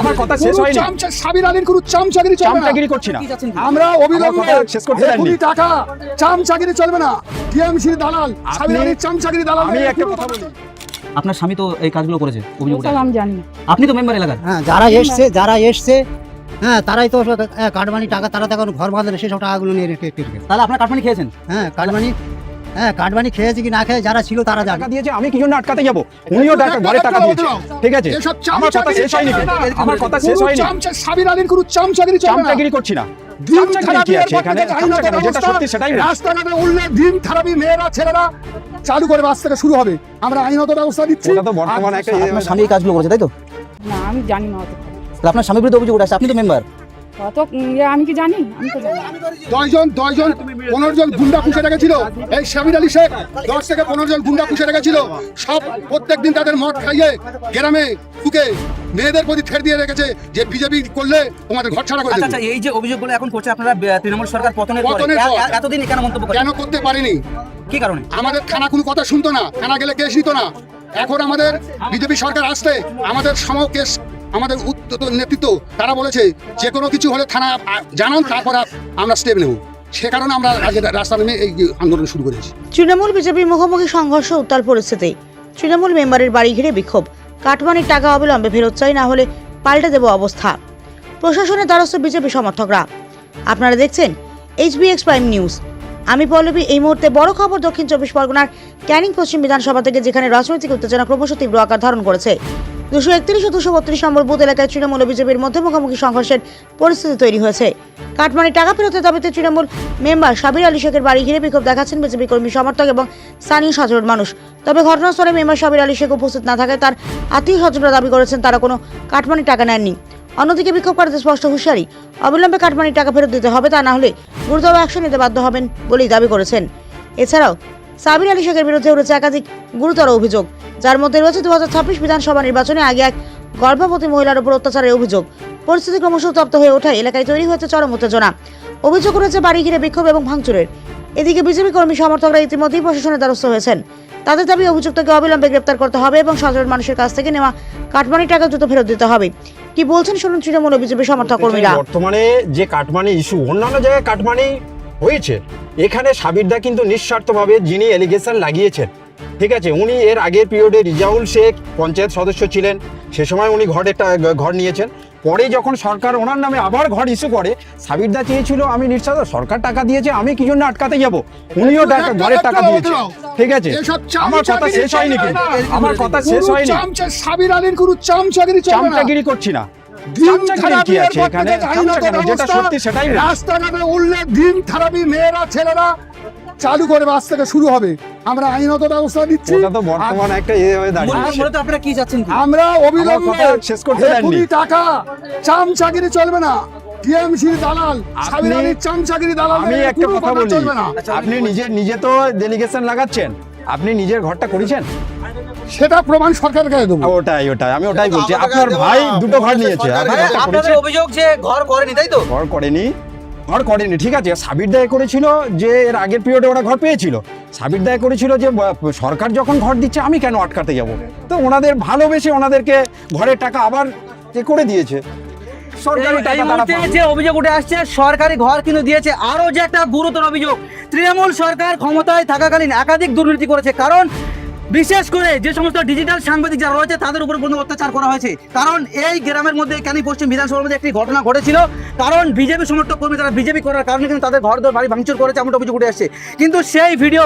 আমার কথা শেষ হয়নি। সাবির আলীর কোনো চামচাগিরি চলবে না। চামচাগিরি করছি না আমরা অবিলম্বে শেষ করতে দেননি। কোটি টাকা চামচাগিরি চলবে না। টিএমসির দালাল সাবির আলীর চামচাগিরি দালাল। আমি একটা কথা বলি, আপনার স্বামী তো এই কাজগুলো করেছে, অভিযোগ উঠেছে। আমি জানি না। আপনি তো মেম্বার এলাকার। হ্যাঁ, যারা এসছে হ্যাঁ তারাই তো কাটমানি টাকা, তারা তখন ঘর বাঁধলে সেসব টাকাগুলো নিয়ে রেখে। তাহলে আপনার কাটমানি খেয়েছেন? হ্যাঁ কাটমানি খেয়েছে কি না খেয়ে যারা ছিল তারা জানে। টাকা দিয়েছে, আমি কি জন্য আটকাতে যাব? উনিও ঘরে টাকা দিয়েছে, ঠিক আছে? আমার কথা শেষ হয়নি, আমার কথা শেষ হয়নি। সাবির আলীর কোনো চামচাগিরি চলবে না। চামচাগিরি করছি না। দিন খারাপি যেটা সত্যি সেটাই বলছি। রাস্তাঘাটে উঠলে দিন খারাপি মেয়েরা ছেলেরা চালু করে বাস থেকে শুরু হবে। আমরা আইনত ব্যবস্থা দিচ্ছি। ওটা তো বর্তমানে একটা আপনার স্বামী এই কাজগুলো করেছে, তাই তো? না আমি জানি না অত। তাহলে আপনার স্বামীর বিরুদ্ধে অভিযোগ উঠেছে, আপনি তো মেম্বার। অত আমি কি জানি? আমি তো জানি। 10 জন গুন্ডা পুষে রেখেছিল এই সাবির আলী শেখ। 10 থেকে 15 জন গুন্ডা পুষে রেখেছিল। সব প্রত্যেকদিন তাদের মদ খাইয়ে গ্রামে ফুকে মেয়েদের প্রতি ঠের দিয়ে রেখেছে যে বিজেপি করলে তোমাদের ঘর ছাড়া করে দেবে। আচ্ছা, এই যে অভিযোগগুলো এখন করছে আপনারা তৃণমূল সরকার পতনের পরে, এতদিন কেন মন্তব্য করেন? কেন করতে পারিনি? কি কারণে? আমাদের থানা কোনো কথা শুনতো না, থানা গেলে কেস নিত না। এখন আমাদের বিজেপি সরকার আসতে আমাদের কেস, আমাদের নেতৃত্ব তারা বলেছে যে কোনো কিছু হলে থানা জানান, তারপর আমরা স্টেপ নেব। সে কারণে আমরা রাস্তা নেমে এই আন্দোলন শুরু করেছি। তৃণমূল বিজেপি মুখোমুখি সংঘর্ষ, উত্তাল পরিস্থিতি। তৃণমূল মেম্বারের বাড়ি ঘিরে বিক্ষোভ। কাটমানির টাকা অবিলম্বে ফেরত চাই, না হলে পাল্টে দেব অবস্থা। প্রশাসনের দ্বারস্থ বিজেপি সমর্থকরা। আপনারা দেখছেন HBX প্রাইম নিউজ। আমি পল্লবী। এই মুহূর্তে বড় খবর দক্ষিণ 24 পরগনার ক্যানিং পশ্চিম বিধানসভা থেকে, যেখানে রাজনৈতিক উত্তেজনা ক্রমশ তীব্র আকার ধারণ করেছে। 231 ও 232 নম্বর বুথ এলাকায় তৃণমূল ও বিজেপির মধ্যে মুখোমুখি সংঘর্ষের পরিস্থিতি তৈরি হয়েছে। কাটমানি টাকা ফেরতের দাবিতে তৃণমূল মেম্বার সাবির আলী শেখের বাড়ি ঘিরে বিক্ষোভ দেখাচ্ছেন বিজেপি কর্মী, সমর্থক এবং স্থানীয় সাধারণ মানুষ। তবে ঘটনাস্থলে মেম্বার সাবির আলী শেখ উপস্থিত না থাকায় তার আত্মীয় স্বজনরা দাবি করেছেন তারা কোনো কাটমানি টাকা নেননি। অন্যদিকে বিক্ষোভকারীদের স্পষ্ট হুঁশিয়ারি, অবিলম্বে কাটমানি টাকা ফেরত দিতে হবে, তা না হলে গুরুতর অ্যাকশন নিতে বাধ্য হবেন বলেই দাবি করেছেন। এছাড়াও সাবির আলী শেখের বিরুদ্ধে উঠেছে একাধিক গুরুতর অভিযোগ, যার মধ্যে রয়েছে 2026 বিধানসভা নির্বাচনে আগে এক গর্ভবতী মহিলার উপর অত্যাচারের অভিযোগ। পরিস্থিতি ক্রমশ উত্তপ্ত হয়ে ওঠায় এলাকায় তৈরি হয়েছে চরম উত্তেজনা। অভিযোগ করেছে বাড়ি ঘিরে বিক্ষোভ এবং ভাঙচুরের। এদিকে বিজেপি কর্মী সমর্থকরা ইতিমধ্যেই প্রশাসনের দ্বারস্থ হয়েছেন। তাদের দাবি অভিযুক্তকে অবিলম্বে গ্রেপ্তার করতে হবে এবং সাধারণ মানুষের কাছ থেকে নেওয়া কাটমানি টাকা দ্রুত ফেরত দিতে হবে। কি বলছেন শুনুন তৃণমূল ও বিজেপি সমর্থক কর্মীরা। বর্তমানে যে কাটমানি ইস্যু, অন্যান্য জায়গায় কাটমানি হয়েছে, এখানে সাবিরদা কিন্তু নিঃস্বার্থভাবে যিনি এলিগেশন লাগিয়েছেন, ঠিক আছে, উনি এর আগের পিরিয়ডে রিজাউল শেখ পঞ্চায়েত সদস্য ছিলেন, সে সময় উনি ঘর নিয়েছেন। পরে যখন সরকার ওনার নামে আবার ঘর ইস্যু করে, সাবিরদা চেয়েছিল আমি নিঃস্বার্থ, সরকার টাকা দিয়েছে, আমি কি জন্য আটকাতে যাব? উনিও ঘরের টাকা দিয়েছে, ঠিক আছে? আমার কথা শেষ হয়নি, কিন্তু আমার কথা শেষ হয়নি। সাবির আলীর কোনো চামচাগিরি করছি না। রাস্তাঘাটে উঠলে দিন খারাপি মেয়েরা ছেলেরা চালু করে বাস থেকে শুরু হবে। আমরা আইনত ব্যবস্থা দিচ্ছি। ওটা তো বর্তমানে একটা হয়ে দাঁড়িয়েছে। মূলত আপনারা কি চাচ্ছেন? আমরা অবিলম্বে শেষ করতে দেননি। কোটি টাকা চামচাগিরি চলবে না। টিএমসির দালাল সাবির আলীর চামচাগিরি দালাল। আমি একটা কথা বলি, আপনি নিজে তো ডেলিগেশন লাগাচ্ছেন, আপনি নিজের ঘরটা করেছেন, সেটা প্রমাণ সরকারকে দেবো। ওটাই আমি ওটাই বলছি। আপনার ভাই দুটো ঘর নিয়েছে, আপনাদের অভিযোগ যে ঘর করেনি, তাই তো? ঘর করেনি, ঠিক আছে। সাবির দায় করেছিল যে এর আগের পিরিয়ডে ওরা ঘর পেয়েছিল। সাবির দায় করেছিল যে সরকার যখন ঘর দিচ্ছে আমি কেন আটকাতে যাব। তো ওনাদের ভালোবেসে ওনাদেরকে ঘরের টাকা আবার করে দিয়েছে। সরকারি টাকা যে অভিযোগ উঠে আসছে, সরকারি ঘর কিন্তু দিয়েছে। আরো যে একটা গুরুতর অভিযোগ, তৃণমূল সরকার ক্ষমতায় থাকাকালীন একাধিক দুর্নীতি করেছে। কারণ বিশেষ করে যে সমস্ত ডিজিটাল সাংবাদিক যারা রয়েছে তাদের উপর কোনো অত্যাচার করা হয়েছে। কারণ এই গ্রামের মধ্যে ক্যানিং পশ্চিম বিধানসভার মধ্যে একটি ঘটনা ঘটেছিল। কারণ বিজেপি সমর্থক কর্মী তারা বিজেপি করার কারণে কিন্তু তাদের ঘর বাড়ি ভাঙচুর করেছে, এমনটা অভিযোগ উঠে আসছে। কিন্তু সেই ভিডিও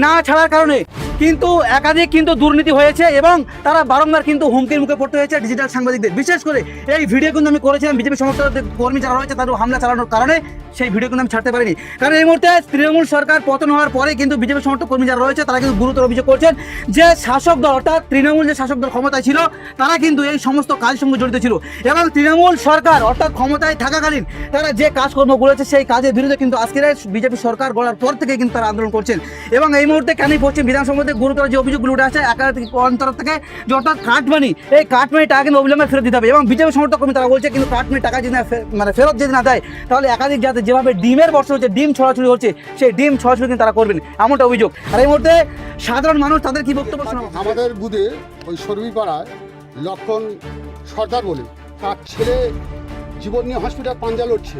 না ছাড়ার কারণে কিন্তু একাধিক কিন্তু দুর্নীতি হয়েছে এবং তারা বারংবার কিন্তু হুমকির মুখে পড়তে হয়েছে ডিজিটাল সাংবাদিকদের। বিশেষ করে এই ভিডিও কিন্তু আমি করেছিলাম বিজেপি সমর্থক কর্মী যারা রয়েছে তাদের হামলা চালানোর কারণে, সেই ভিডিও কিন্তু আমি ছাড়তে পারিনি। কারণ এই মুহূর্তে তৃণমূল সরকার পতন হওয়ার পরে কিন্তু বিজেপি সমর্থক কর্মী যারা রয়েছে তারা কিন্তু গুরুতর অভিযোগ করছেন যে শাসক দল অর্থাৎ তৃণমূল যে শাসক দল ক্ষমতায় ছিল তারা কিন্তু এই সমস্ত কাজের সঙ্গে জড়িত ছিল এবং তৃণমূল সরকার অর্থাৎ ক্ষমতায় থাকাকালীন তারা যে কাজকর্ম করেছে সেই কাজের বিরুদ্ধে কিন্তু আজকের বিজেপি সরকার গড়ার পর থেকে কিন্তু তারা আন্দোলন করছেন। এবং এই মুহূর্তে ক্যানিং পশ্চিম বিধানসভার মধ্যে গুরুতর যে অভিযোগগুলো উঠে আসে একাধিক অন্তর থেকে, যে অর্থাৎ কাটমানি, এই কাটমানি টাকা কিন্তু অবিলম্বে ফেরত দিতে হবে। এবং বিজেপি সমর্থক কর্মী তারা বলছে কিন্তু কাটমানি টাকা যদি ফেরত যদি না দেয় তাহলে একাধিক যাতে যেভাবে ডিমের বর্ষণ হচ্ছে, ডিম ছড়াছড়ি হচ্ছে, সেই ডিম ছড়াছড়ি কিন্তু তারা করবেন, এমনটা অভিযোগ। আর এই মুহূর্তে সাধারণ মানুষ তাদের কি বক্তব্য শোনাবো। আমাদের বুথে ওই সর্বি পাড়ায় লক্ষণ সর্দার বলে তার ছেলে জীবন নিয়ে হসপিটাল পাঞ্জা লড়ছে,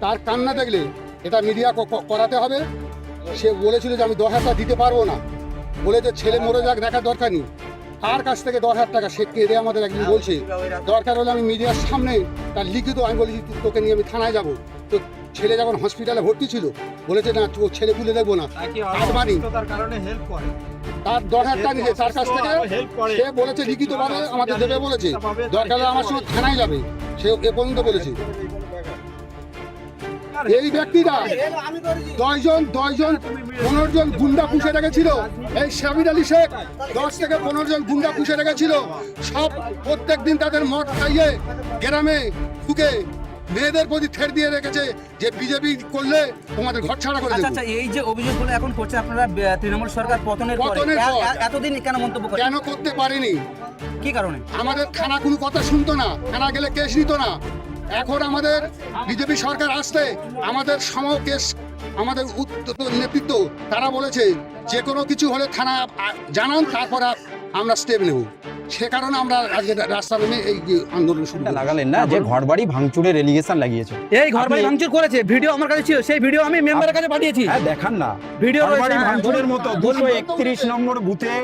তার কান্না দেখলে এটা মিডিয়া করাতে হবে। সে বলেছিল যে আমি 10,000 টাকা দিতে পারবো না, বলে যে ছেলে মরে যাক দেখার দরকার নেই। তার কাছ থেকে 10,000 টাকা সে কেড়ে আমাদের একদিন বলছে দরকার হলে আমি মিডিয়ার সামনে তার লিখিত, আমি বলেছি তোকে নিয়ে আমি থানায় যাব। তো ছেলে যখন হসপিটালে ভর্তি ছিল বলেছে না ও ছেলে খুলে দেখবো না, কাটমানি তার 10,000 টাকা নিয়ে তার কাছ থেকে সে বলেছে লিখিতভাবে আমাদের দেবে বলেছে, দরকার হলে আমার সঙ্গে থানায় যাবে, সে এ পর্যন্ত বলেছে। এই ব্যক্তিরা 10 জন 15 জন গুন্ডা পুষে রেখেছিল, এই সাবির আলী শেখ 10 থেকে 15 জন গুন্ডা পুষে রেখেছিল, সব প্রত্যেক দিন তাদের মদ খাইয়ে গ্রামে ঢুকে মেয়েদের প্রতি ঠের দিয়ে রেখেছে যে বিজেপি করলে তোমাদের ঘর ছাড়া করে দেবো। আচ্ছা, এই যে অভিযোগগুলো এখন করছে আপনারা তৃণমূল সরকার পতনের পর এতদিন কেন মন্তব্য করেন? কেন করতে পারেনি? কি কারণে? আমাদের থানা কোনো কথা শুনতো না, থানা গেলে কেস নিত না। এখন আমাদের বিজেপি সরকার আসতে আমাদের কেস, আমাদের নেতৃত্ব তারা বলেছে যে কোনো কিছু হলে থানা জানান, তারপর আমরা স্টেপ নেব। সে কারণে আমরা আজকে রাস্তা নেমে এই আন্দোলন শুরু লাগালেন না যে ঘরবাড়ি ভাঙচুরের এলিগেশন লাগিয়েছে। এই ঘরবাড়ি ভাঙচুর করেছে, ভিডিও আমার কাছে ছিল, সেই ভিডিও আমি মেম্বারের কাছে পাঠিয়েছি। হ্যাঁ দেখান না, ভিডিও ঘরবাড়ি ভাঙচুরের মতো 231 নম্বর বুথে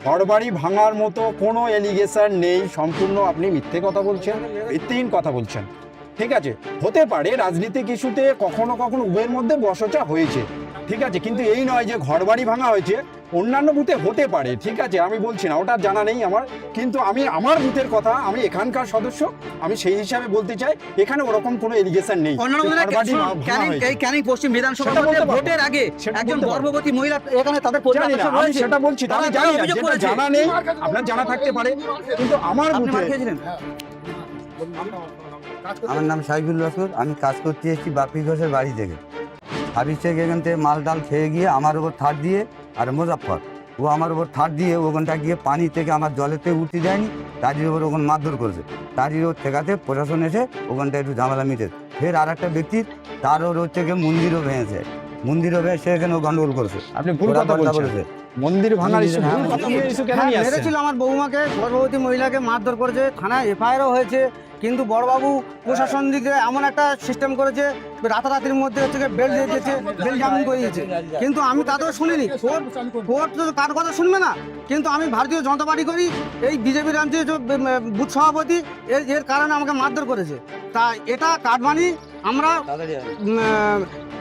ঘরবাড়ি ভাঙার মতো কোনো এলিগেশন নেই। সম্পূর্ণ আপনি মিথ্যে কথা বলছেন, ভিত্তিহীন কথা বলছেন। ঠিক আছে, হতে পারে রাজনীতিক ইস্যুতে কখনো কখনো উভয়ের মধ্যে বচসা হয়েছে, ঠিক আছে, কিন্তু এই নয় যে ঘরবাড়ি ভাঙা হয়েছে। অন্যান্য বুথে হতে পারে, ঠিক আছে, আমি বলছি না, ওটা জানা নেই আমার, কিন্তু আমি আমার বুথের কথা, আমি এখানকার সদস্য, আমি সেই হিসাবে বলতে চাই এখানে ওরকম কোনো এলিগেশন নেই। ক্যানিং পশ্চিম বিধানসভা ভোটের আগে একজন গর্ভবতী মহিলা এখানে তাদের আমি সেটা বলছি, আমি জানি না, যেটা জানা নেই, আপনার জানা থাকতে পারে, কিন্তু আমার বুথে আমার নাম সাইফুল রসুল, আমি কাজ করতে এসেছি বাপি ঘোষের বাড়ি থেকে। হাবিজ শেখ এখান থেকে মাল ডাল খেয়ে গিয়ে আমার উপর থার দিয়ে, আর মুজাফফর ও আমার উপর থার দিয়ে ওখানটা গিয়ে পানি থেকে আমার জলেতে উঠতে দেয়নি, তারই উপর ওখানে মারধর করেছে। তারই ওর ঠেকাতে প্রশাসন এসে ওখানটা একটু ঝামেলা মিটে। ফের আর একটা ব্যক্তির তার ওর হচ্ছে গিয়ে মন্দিরও ভেঙেছে, মন্দিরও ভেঙে সে এখানে গন্ডগোল করেছে। আপনি ভুল কথা বলছেন, মন্দির ভাঙার ইস্যু মেরেছিল আমার বৌমাকে, গর্ভবতী মহিলাকে মারধর করেছে, থানায় এফআইআরও হয়েছে। কিন্তু বড়বাবু প্রশাসন দিকে এমন একটা সিস্টেম করেছে, রাতারাতির মধ্যে হচ্ছে বেল দিয়ে দিয়েছে, বেল জামিন করে দিয়েছে। কিন্তু আমি তাতেও শুনিনি, কোর্ট তো কার কথা শুনবে না। কিন্তু আমি ভারতীয় জনতা পার্টি করি, এই বিজেপি রাজ্যের বুথ সভাপতি এর কারণে আমাকে মারধর করেছে। তা এটা কাটমানি আমরা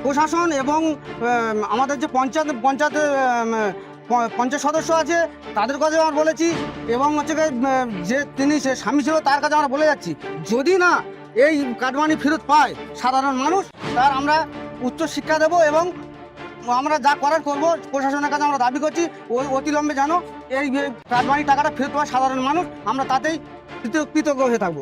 প্রশাসন এবং আমাদের যে পঞ্চায়েত সদস্য আছে তাদের কাছে আমরা বলেছি, এবং হচ্ছে যে তিনি সে স্বামী ছিল তার কাছে আমরা বলে যাচ্ছি, যদি না এই কাটমানি ফেরত পায় সাধারণ মানুষ, তার আমরা উচ্চ শিক্ষা দেব এবং আমরা যা করার করব। প্রশাসনের কাছে আমরা দাবি করছি অতিলম্বে যেন এই কাটমানি টাকাটা ফেরত পায় সাধারণ মানুষ, আমরা তাতেই কৃতজ্ঞ হয়ে থাকবো।